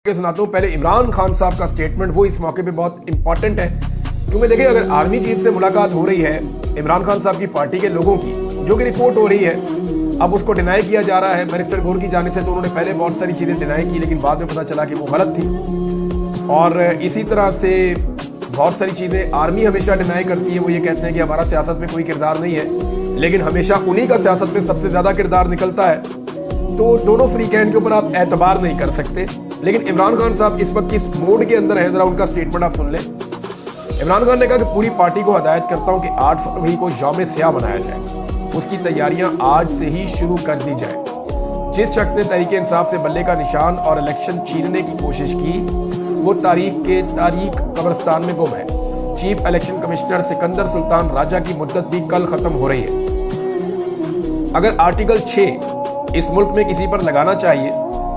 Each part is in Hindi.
के सुनाता हूँ। पहले इमरान खान साहब का स्टेटमेंट वो इस मौके पे बहुत इंपॉर्टेंट है, क्योंकि देखिए अगर आर्मी चीफ से मुलाकात हो रही है इमरान खान साहब की पार्टी के लोगों की, जो कि रिपोर्ट हो रही है, अब उसको डिनाई किया जा रहा है मिनिस्टर गौर की जानिब से। तो उन्होंने पहले बहुत सारी चीज़ें डिनाई की, लेकिन बाद में पता चला कि वो गलत थी। और इसी तरह से बहुत सारी चीज़ें आर्मी हमेशा डिनाई करती है। वो ये कहते हैं कि हमारा सियासत में कोई किरदार नहीं है, लेकिन हमेशा उन्हीं का सियासत में सबसे ज़्यादा किरदार निकलता है। तो दोनों फ्रीकैन के ऊपर आप एतबार नहीं कर सकते। लेकिन इमरान खान साहब इस वक्त किस मोड के अंदर है, जरा उनका स्टेटमेंट आप सुन लें। इमरान खान ने कहा कि पूरी पार्टी को हदायत करता हूं कि 8 फरवरी को यौम स्याह मनाया जाए, उसकी तैयारियां आज से ही शुरू कर दी जाए। जिस शख्स ने तहरीक इंसाफ से बल्ले का निशान और इलेक्शन छीनने की कोशिश की, वो तारीख कब्रिस्तान में गुम है। Chief election commissioner Sikandar Sultan Raja की मुद्दत भी कल खत्म हो रही है। अगर आर्टिकल 6 इस मुल्क में किसी पर लगाना चाहिए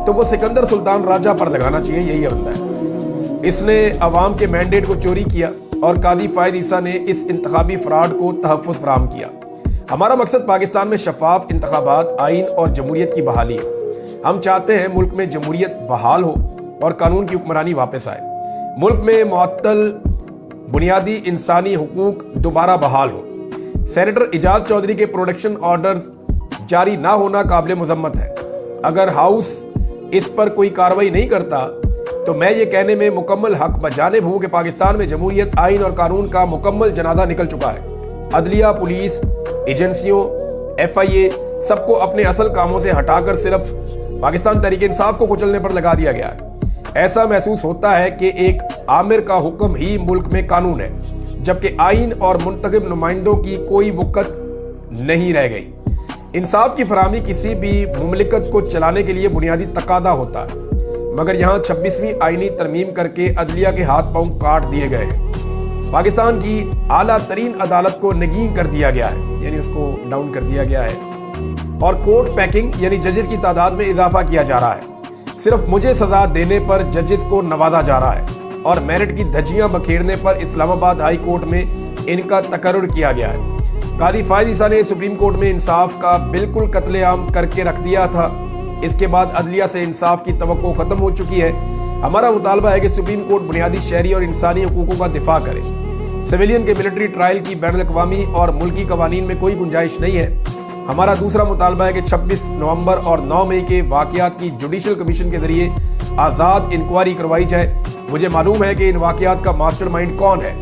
तो वो सिकंदर सुल्तान राजा पर लगाना चाहिए, यही बंदा है। इसने अवाम के मैंडेट को चोरी किया और कादी फायद ईसा ने इस इंतखाबी फ्रॉड को तहफ़्फ़ुज़ फराहम किया। हमारा मकसद पाकिस्तान में शफाफ इंतखाबात, आइन और जमहूरियत की बहाली है। हम चाहते हैं मुल्क में जमहूरियत बहाल हो और कानून की हुक्मरानी वापस आए। मुल्क में मुअत्तल बुनियादी इंसानी हुकूक दोबारा बहाल हो। सेनेटर इजाज चौधरी के प्रोडक्शन ऑर्डर्स जारी ना होना काबिल मुजम्मत है। अगर हाउस इस पर कोई कार्रवाई नहीं करता तो मैं ये कहने में मुकम्मल हक बजानिब हूं कि पाकिस्तान में जमहूरियत, आइन और कानून का मुकम्मल जनाजा निकल चुका है। अदलिया, पुलिस, एजेंसियों, FIA सबको अपने असल कामों से हटाकर सिर्फ पाकिस्तान तहरीक इंसाफ को कुचलने पर लगा दिया गया है। ऐसा महसूस होता है कि एक आमिर का हुक्म ही मुल्क में कानून है, जबकि आइन और मुंतखब नुमाइंदों की कोई वक़्त नहीं रह गई। इंसाफ की फराहमी किसी भी मुमलिकत को चलाने के लिए बुनियादी तकादा होता है, मगर यहाँ 26वीं आईनी तरमीम करके अदलिया के हाथ पांव काट दिए गए हैं। पाकिस्तान की आला तरीन अदालत को नगीन कर दिया गया है, यानी उसको डाउन कर दिया गया है। और कोर्ट पैकिंग यानी जजेस की तादाद में इजाफा किया जा रहा है। सिर्फ मुझे सजा देने पर जजेस को नवाजा जा रहा है और मेरिट की धज्जियां बखेरने पर इस्लामाबाद हाई कोर्ट में इनका तकर्रुर किया गया है। कादी फायद ईसा ने सुप्रीम कोर्ट में इंसाफ का बिल्कुल कत्लेआम करके रख दिया था। इसके बाद अदलिया से इंसाफ की तवक्को खत्म हो चुकी है। हमारा मुतालबा है कि सुप्रीम कोर्ट बुनियादी शहरी और इंसानी हुकूकों का दिफा करे। सिविलियन के मिलिट्री ट्रायल की बैनुल-अक़वामी और मुल्की कवानीन में कोई गुंजाइश नहीं है। हमारा दूसरा मुतालबा है कि 26 नवंबर और 9 मई के वाक़यात की जुडिशल कमीशन के जरिए आज़ाद इंक्वायरी करवाई जाए। मुझे मालूम है कि इन वाक़यात का मास्टरमाइंड कौन है।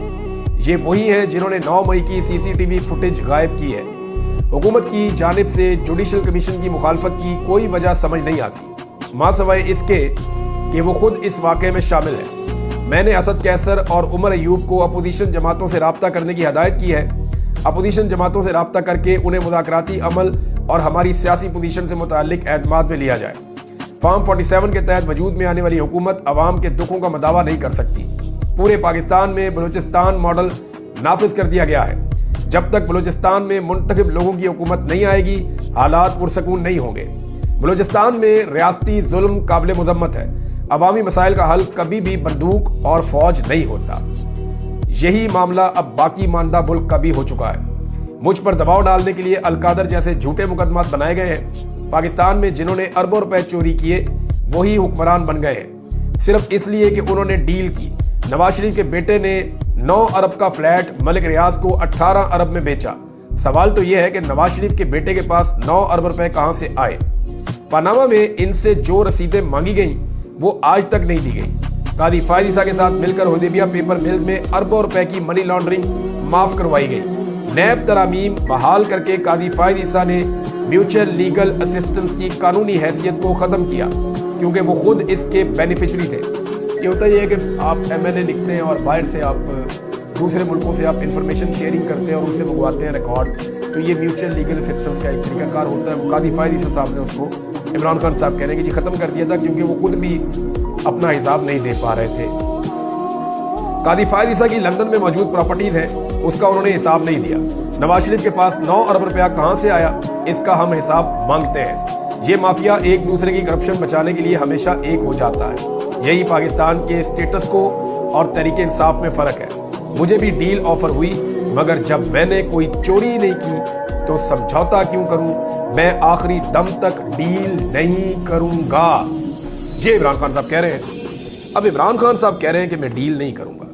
ये वही है जिन्होंने 9 मई की CCTV फुटेज गायब की है। हुकूमत की जानिब से जुडिशल कमीशन की मुखालफत की कोई वजह समझ नहीं आती, मासवाए इसके कि वो खुद इस वाक़े में शामिल है। मैंने असद कैसर और उमर अयूब को अपोजिशन जमातों से रब्ता करने की हदायत की है। अपोजिशन जमातों से रब्ता करके उन्हें मुज़ाकराती अमल और हमारी सियासी पोजीशन से मुताल्लिक एतमाद में लिया जाए। फॉर्म 47 के तहत वजूद में आने वाली हुकूमत अवाम के दुखों का मदावा नहीं कर सकती। पूरे पाकिस्तान में बलूचिस्तान मॉडल नाफिज कर दिया गया है। जब तक बलूचिस्तान में मुंतखब लोगों की हुकूमत नहीं आएगी, हालात पुरसकून नहीं होंगे। बलूचिस्तान में रियासती जुल्म काबिल मुजम्मत है। अवामी मसाइल का हल कभी भी बंदूक और फौज नहीं होता। यही मामला अब बाकी मानदा मुल्क का भी हो चुका है। मुझ पर दबाव डालने के लिए अलकादर जैसे झूठे मुकदमात बनाए गए हैं। पाकिस्तान में जिन्होंने अरबों रुपए चोरी किए वही हुक्मरान बन गए हैं, सिर्फ इसलिए कि उन्होंने डील की। नवाज शरीफ के बेटे ने 9 अरब का फ्लैट मलिक रियाज को 18 अरब में बेचा। सवाल तो यह है कि नवाज शरीफ के बेटे के पास 9 अरब रुपए कहां से आए। पनामा में इनसे जो रसीदें मांगी गई वो आज तक नहीं दी गई। कादी फायद ईसा के साथ मिलकर हुदैबिया पेपर मिल्स में अरबों रुपए की मनी लॉन्ड्रिंग माफ करवाई गई। नैब तरामीम बहाल करके कादी फायद ईसा ने म्यूचुअल लीगल असिस्टेंस की कानूनी हैसियत को खत्म किया, क्योंकि वो खुद इसके बेनिफिशरी थे। ये होता ही है कि आप MNA लिखते हैं और बाहर से आप दूसरे मुल्कों से आप इंफॉर्मेशन शेयरिंग करते हैं और उनसे मंगवाते हैं रिकॉर्ड, तो ये म्यूचुअल लीगल असिस्टेंस का एक तरीकाकार होता है। कादी फायद ईसा साहब ने उसको इमरान खान साहब कहने कि जी ख़त्म कर दिया था, क्योंकि वो खुद भी अपना हिसाब नहीं दे पा रहे थे। कादी फायद ईसा की लंदन में मौजूद प्रॉपर्टीज़ हैं, उसका उन्होंने हिसाब नहीं दिया। नवाज शरीफ के पास 9 अरब रुपया कहाँ से आया, इसका हम हिसाब मांगते हैं। ये माफिया एक दूसरे की करप्शन बचाने के लिए हमेशा एक हो जाता है। यही पाकिस्तान के स्टेटस को और तहरीक इंसाफ में फ़र्क है। मुझे भी डील ऑफर हुई, मगर जब मैंने कोई चोरी नहीं की तो समझौता क्यों करूं। मैं आखिरी दम तक डील नहीं करूंगा। ये इमरान खान साहब कह रहे हैं। अब इमरान खान साहब कह रहे हैं कि मैं डील नहीं करूंगा,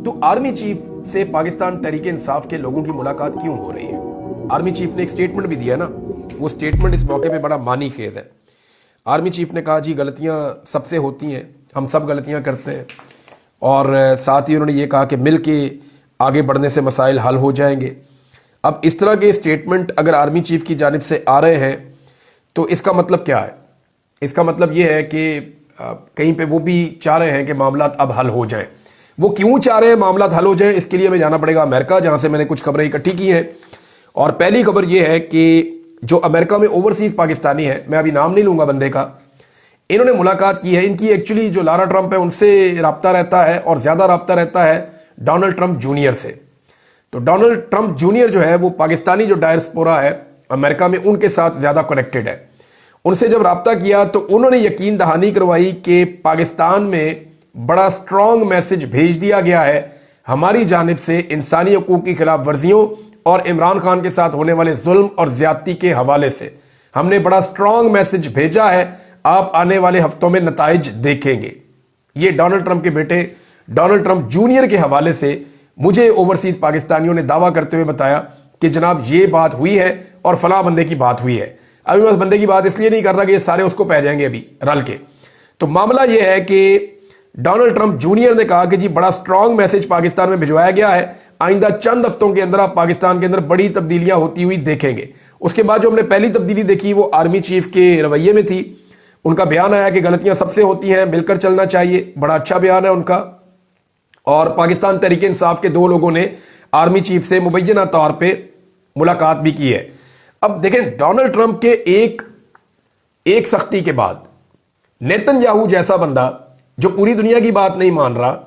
तो आर्मी चीफ से पाकिस्तान तहरीके इंसाफ के लोगों की मुलाकात क्यों हो रही है? आर्मी चीफ ने एक स्टेटमेंट भी दिया ना, वो स्टेटमेंट इस मौके पे बड़ा मानी खेद है। आर्मी चीफ ने कहा जी गलतियां सबसे होती हैं, हम सब गलतियां करते हैं, और साथ ही उन्होंने ये कहा कि मिल के आगे बढ़ने से मसाइल हल हो जाएंगे। अब इस तरह के स्टेटमेंट अगर आर्मी चीफ की जानिब से आ रहे हैं तो इसका मतलब क्या है? इसका मतलब ये है कि कहीं पे वो भी चाह रहे हैं कि मामला अब हल हो जाए। वो क्यों चाह रहे हैं मामला हल हो जाए? इसके लिए हमें जाना पड़ेगा अमेरिका, जहां से मैंने कुछ खबरें इकट्ठी की हैं। और पहली खबर ये है कि जो अमेरिका में ओवरसीज पाकिस्तानी है, मैं अभी नाम नहीं लूंगा बंदे का, इन्होंने मुलाकात की है। इनकी एक्चुअली जो लारा ट्रंप है उनसे रब्ता रहता है, और ज़्यादा रब्ता रहता है डोनाल्ड ट्रंप जूनियर से। तो डोनाल्ड ट्रंप जूनियर जो है वो पाकिस्तानी जो डायस्पोरा है अमेरिका में, उनके साथ ज़्यादा कनेक्टेड है। उनसे जब रब्ता किया तो उन्होंने यकीन दहानी करवाई कि पाकिस्तान में बड़ा स्ट्रॉन्ग मैसेज भेज दिया गया है हमारी जानिब से इंसानी हकूक़ की खिलाफ वर्जियों और इमरान खान के साथ होने वाले जुल्म और ज्यादती के हवाले से। हमने बड़ा स्ट्रॉन्ग मैसेज भेजा है, आप आने वाले हफ्तों में नताइज देखेंगे। ये डोनाल्ड ट्रंप के बेटे डोनाल्ड ट्रंप जूनियर के हवाले से मुझे ओवरसीज पाकिस्तानियों ने दावा करते हुए बताया कि जनाब ये बात हुई है और फला बंदे की बात हुई है। अभी मैं उस बंदे की बात इसलिए नहीं कर रहा कि ये सारे उसको पै जाएंगे अभी रल के। तो मामला ये है कि डोनाल्ड ट्रंप जूनियर ने कहा कि जी बड़ा स्ट्रॉन्ग मैसेज पाकिस्तान में भिजवाया गया है, आइंदा चंद हफ्तों के अंदर आप पाकिस्तान के अंदर बड़ी तब्दीलियां होती हुई देखेंगे। उसके बाद जो हमने पहली तब्दीली देखी वो आर्मी चीफ के रवैये में थी। उनका बयान आया कि गलतियां सबसे होती हैं, मिलकर चलना चाहिए। बड़ा अच्छा बयान है उनका। और पाकिस्तान तहरीके इंसाफ के दो लोगों ने आर्मी चीफ से मुबैना तौर पर मुलाकात भी की है। अब देखें, डोनाल्ड ट्रंप के एक सख्ती के बाद नेतन्याहू जैसा बंदा जो पूरी दुनिया की बात नहीं मान रहा,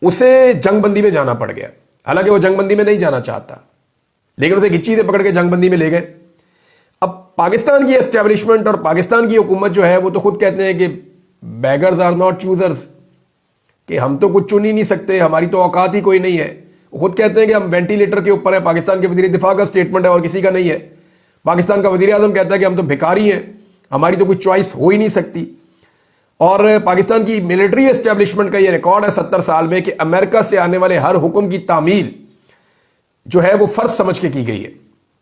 उसे जंगबंदी में जाना पड़ गया। हालांकि वो जंगबंदी में नहीं जाना चाहता, लेकिन उसे गिच्ची से पकड़ के जंगबंदी में ले गए। अब पाकिस्तान की एस्टेब्लिशमेंट और पाकिस्तान की हुकूमत जो है वो तो खुद कहते हैं कि बैगर्स आर नॉट चूजर्स, कि हम तो कुछ चुन ही नहीं सकते, हमारी तो औकात ही कोई नहीं है। वो खुद कहते हैं कि हम वेंटिलेटर के ऊपर है। पाकिस्तान के वज़ीर दिफा का स्टेटमेंट है और किसी का नहीं है। पाकिस्तान का वज़ीर आज़म कहता है कि हम तो भिखारी हैं, हमारी तो कोई चॉइस हो ही नहीं सकती। और पाकिस्तान की मिलिट्री एस्टेब्लिशमेंट का ये रिकॉर्ड है 70 साल में कि अमेरिका से आने वाले हर हुक्म की तामील जो है वो फर्ज समझ के की गई है।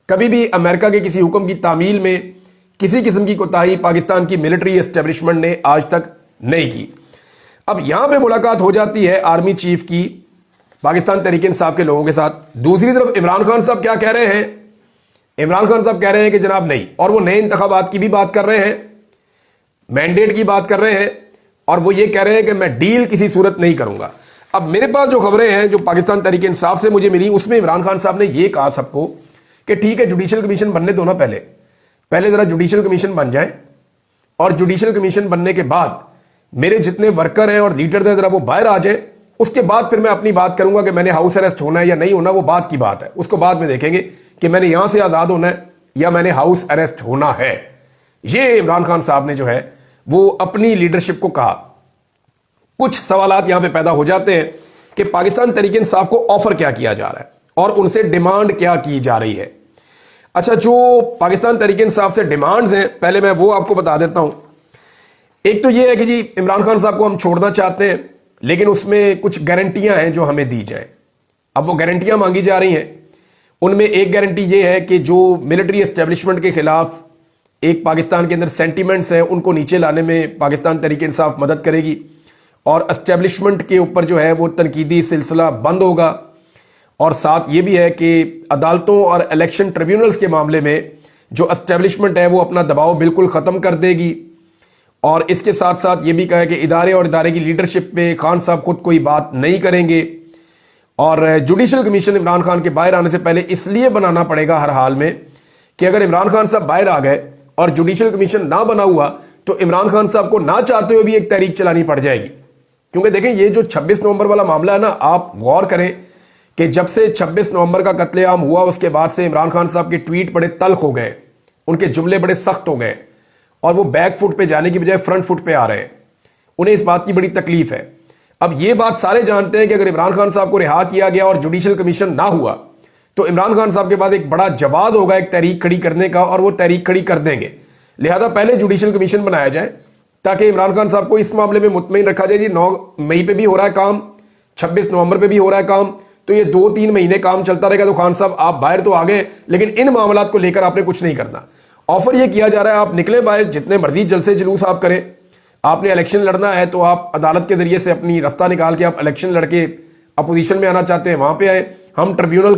कभी भी अमेरिका के किसी हुक्म की तामील में किसी किस्म की कोताही पाकिस्तान की मिलिट्री एस्टेब्लिशमेंट ने आज तक नहीं की। अब यहां पे मुलाकात हो जाती है आर्मी चीफ की पाकिस्तान तहरीके इंसाफ के लोगों के साथ। दूसरी तरफ इमरान खान साहब क्या कह रहे हैं? इमरान खान साहब कह रहे हैं कि जनाब नहीं, और वो नए इंतखाबात की भी बात कर रहे हैं, मैंडेट की बात कर रहे हैं, और वो ये कह रहे हैं कि मैं डील किसी सूरत नहीं करूंगा। अब मेरे पास जो खबरें हैं जो पाकिस्तान तहरीके इंसाफ से मुझे मिली, उसमें इमरान खान साहब ने ये कहा सबको कि ठीक है जुडिशल कमीशन बनने दो ना, पहले जरा जुडिशल कमीशन बन जाए, और जुडिशल कमीशन बनने के बाद मेरे जितने वर्कर हैं और लीडर हैं जरा वो बाहर आ जाए, उसके बाद फिर मैं अपनी बात करूंगा कि मैंने हाउस अरेस्ट होना है या नहीं होना, वो बात की बात है। उसको बाद में देखेंगे कि मैंने यहां से आजाद होना है या मैंने हाउस अरेस्ट होना है। ये इमरान खान साहब ने जो है वो अपनी लीडरशिप को कहा। कुछ सवालात यहां पे पैदा हो जाते हैं कि पाकिस्तान तहरीके इंसाफ को ऑफर क्या किया जा रहा है और उनसे डिमांड क्या की जा रही है। अच्छा, जो पाकिस्तान तहरीके इंसाफ से डिमांड्स हैं, पहले मैं वो आपको बता देता हूं। एक तो ये है कि जी इमरान खान साहब को हम छोड़ना चाहते हैं, लेकिन उसमें कुछ गारंटियां हैं जो हमें दी जाए। अब वो गारंटियां मांगी जा रही हैं। उनमें एक गारंटी ये है कि जो मिलिट्री एस्टेब्लिशमेंट के खिलाफ एक पाकिस्तान के अंदर सेंटीमेंट्स हैं उनको नीचे लाने में पाकिस्तान तहरीके इंसाफ मदद करेगी, और एस्टेब्लिशमेंट के ऊपर जो है वो तनकीदी सिलसिला बंद होगा। और साथ ये भी है कि अदालतों और इलेक्शन ट्रिब्यूनल्स के मामले में जो एस्टेब्लिशमेंट है वो अपना दबाव बिल्कुल ख़त्म कर देगी। और इसके साथ साथ ये भी कहा है कि इदारे और इदारे की लीडरशिप पे खान साहब खुद कोई बात नहीं करेंगे। और जुडिशल कमीशन इमरान खान के बाहर आने से पहले इसलिए बनाना पड़ेगा हर हाल में कि अगर इमरान खान साहब बाहर आ गए और जुडिशल कमीशन ना बना हुआ तो इमरान खान साहब को ना चाहते हुए भी एक तहरीक चलानी पड़ जाएगी। क्योंकि देखें, ये जो 26 नवंबर वाला मामला है ना, आप गौर करें कि जब से 26 नवंबर का कत्लेआम हुआ उसके बाद से इमरान खान साहब के ट्वीट बड़े तल्ख हो गए, उनके जुमले बड़े सख्त हो गए, और वो बैक फुट पे जाने की बजाय फ्रंट फुट पे आ रहे हैं। उन्हें इस बात की बड़ी तकलीफ है। अब ये बात सारे जानते हैं कि अगर इमरान खान साहब को रिहा किया गया और जुडिशल कमीशन ना हुआ तो इमरान खान साहब के बाद एक बड़ा जवाब होगा एक तहरीक खड़ी करने का, और वो तहरीक खड़ी कर देंगे। लिहाजा पहले जुडिशल कमीशन बनाया जाए, ताकि इमरान खान साहब को इस मामले में मुतमईन रखा जाए। जी 9 मई पे भी हो रहा है काम, 26 नवंबर पे भी हो रहा है काम, तो ये 2-3 महीने काम चलता रहेगा। तो खान साहब आप बाहर तो आ गए, लेकिन इन मामलात को लेकर आपने कुछ नहीं करना। ऑफर ये किया जा रहा है आप निकले बाहर, जितने मर्जी जलसे जुलूस आप करें। आपने इलेक्शन लड़ना है तो आप अदालत के जरिए से अपनी रास्ता निकाल के आप इलेक्शन लड़के अपोजिशन में आना चाहते हैं, वहां पे आए। हम ट्रिब्यूनल